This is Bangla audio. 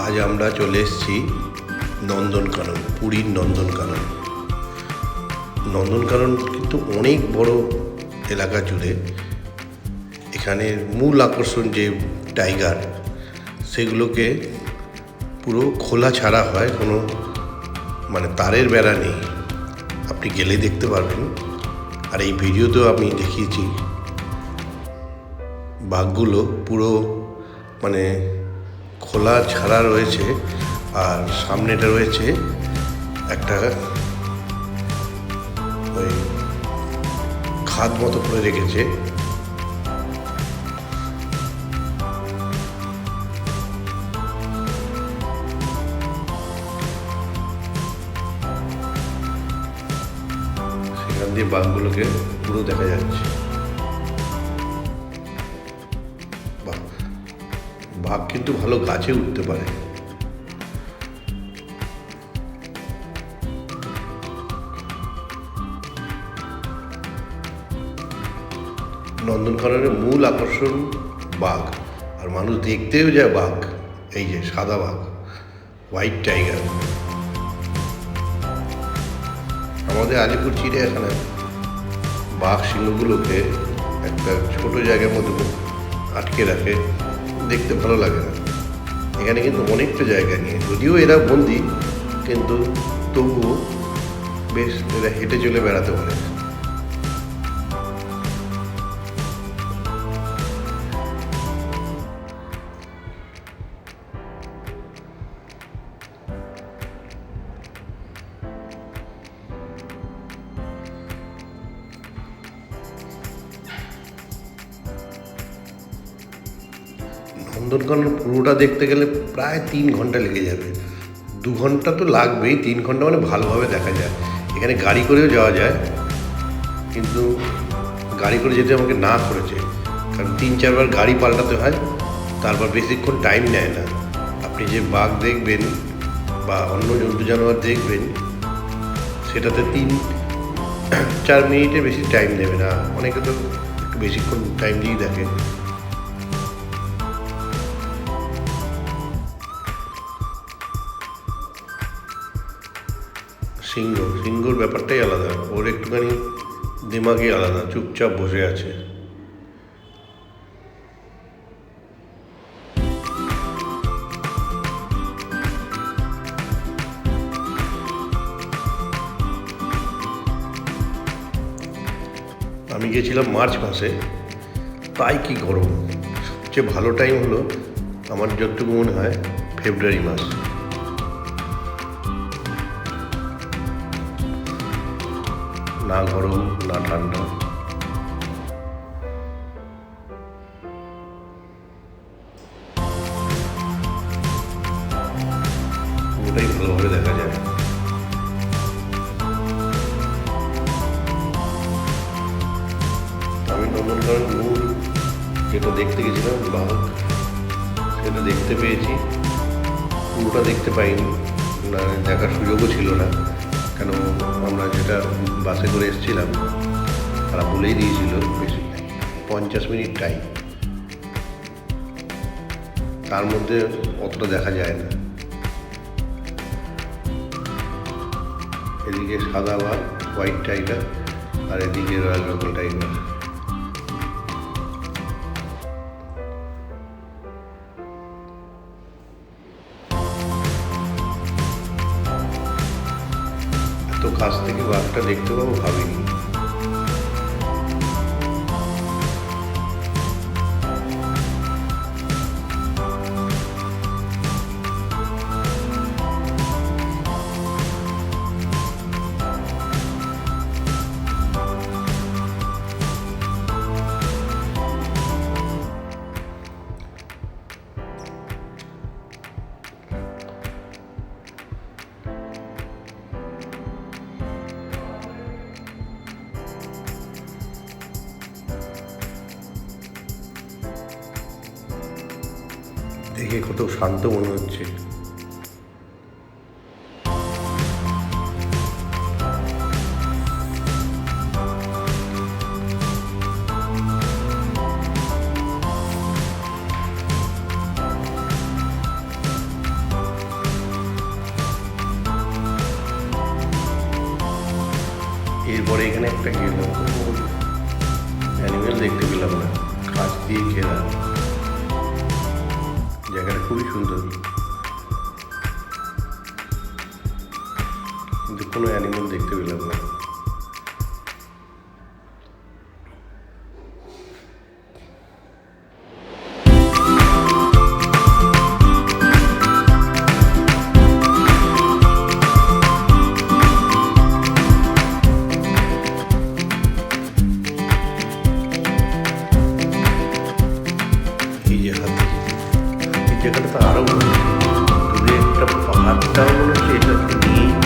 আজ আমরা চলে এসেছি নন্দনকানন, পুরীর নন্দনকানন। নন্দনকানন কিন্তু অনেক বড় এলাকা জুড়ে। এখানে মূল আকর্ষণ যে টাইগার, সেগুলোকে পুরো খোলা ছাড়া হয়, কোনো তারের বেড়া নেই। আপনি গেলে দেখতে পারবেন। আর এই ভিডিওতেও আমি দেখিয়েছি, বাঘগুলো পুরো খোলা ছাড়া রয়েছে। আর সামনেটা রয়েছে একটা ওই খাদ মতো করে রেখেছে। সেখান দিয়ে বাঘগুলোকে পুরো দেখা যাচ্ছে। বাঘ কিন্তু ভালো গাছে উঠতে পারে। নন্দনকাননের মূল আকর্ষণ বাঘ, আর মানুষ দেখতেও যায় বাঘ। এই যে সাদা বাঘ, হোয়াইট টাইগার। আমাদের আলিপুর চিড়িয়াখানায় বাঘ সিংহগুলোকে একটা ছোট জায়গার মধ্যে আটকে রাখে, দেখতে ভালো লাগে না। এখানে কিন্তু অনেকটা জায়গা নিয়ে, যদিও এরা বন্দি, কিন্তু তবুও বেশ এরা হেঁটে চলে বেড়াতে পারে। নন্দনকানন পুরোটা দেখতে গেলে প্রায় 3 ঘন্টা লেগে যাবে। 2 ঘন্টা তো লাগবেই, 3 ঘন্টা ভালোভাবে দেখা যায়। এখানে গাড়ি করেও যাওয়া যায়, কিন্তু গাড়ি করে যেতে আমাকে না করেছে, কারণ 3-4 বার গাড়ি পাল্টাতে হয়। তারপর বেশিক্ষণ টাইম নেয় না। আপনি যে বাঘ দেখবেন বা অন্য জন্তু জানোয়ার দেখবেন, সেটাতে 3-4 মিনিটের বেশি টাইম নেবে না। অনেকে তো একটু বেশিক্ষণ টাইম দিয়েই দেখে। সিংহর ব্যাপারটাই আলাদা। ওর একটুখানি দিমাগই আলাদা, চুপচাপ বসে আছে। আমি গেছিলাম মার্চ মাসে, তাই কি গরম। সবচেয়ে ভালো টাইম হলো আমার যতটুকু মনে হয় ফেব্রুয়ারি মাস। না গরম না ঠান্ডা। ওটাই ভালোভাবে দেখা যায়। আমি নন্দনকানন মূল যেটা দেখতে গেছিলাম, বাঘ, সেটা দেখতে পেয়েছি। পুরোটা দেখতে পাইনি, না দেখার সুযোগও ছিল না। কেন, আমরা যেটা বাসে করে এসেছিলাম, তারা বলেই দিয়েছিল বেশি 50 মিনিট টাইম, তার মধ্যে অতটা দেখা যায় না। এদিকে সাদা বাঘ, হোয়াইট টাইগার, আর এদিকে রয়্যাল বেঙ্গল টাইগার। এত কাছ থেকে বাঘটা দেখতে পাবো ভাবিনি। দেখে কত শান্ত মনে হচ্ছে। এরপরে এখানে একটা গেলাম, অ্যানিমেল দেখতে পেলাম না, কাঁচ দিয়ে ঘেরা, জায়গাটা খুবই সুন্দর, কিন্তু কোনো অ্যানিমেল দেখতে পেলাম না। এই যে হাতির জায়গাটা তো আরো দূরে একটা পাহাড়টাও মনে হচ্ছে, এটা নিয়েই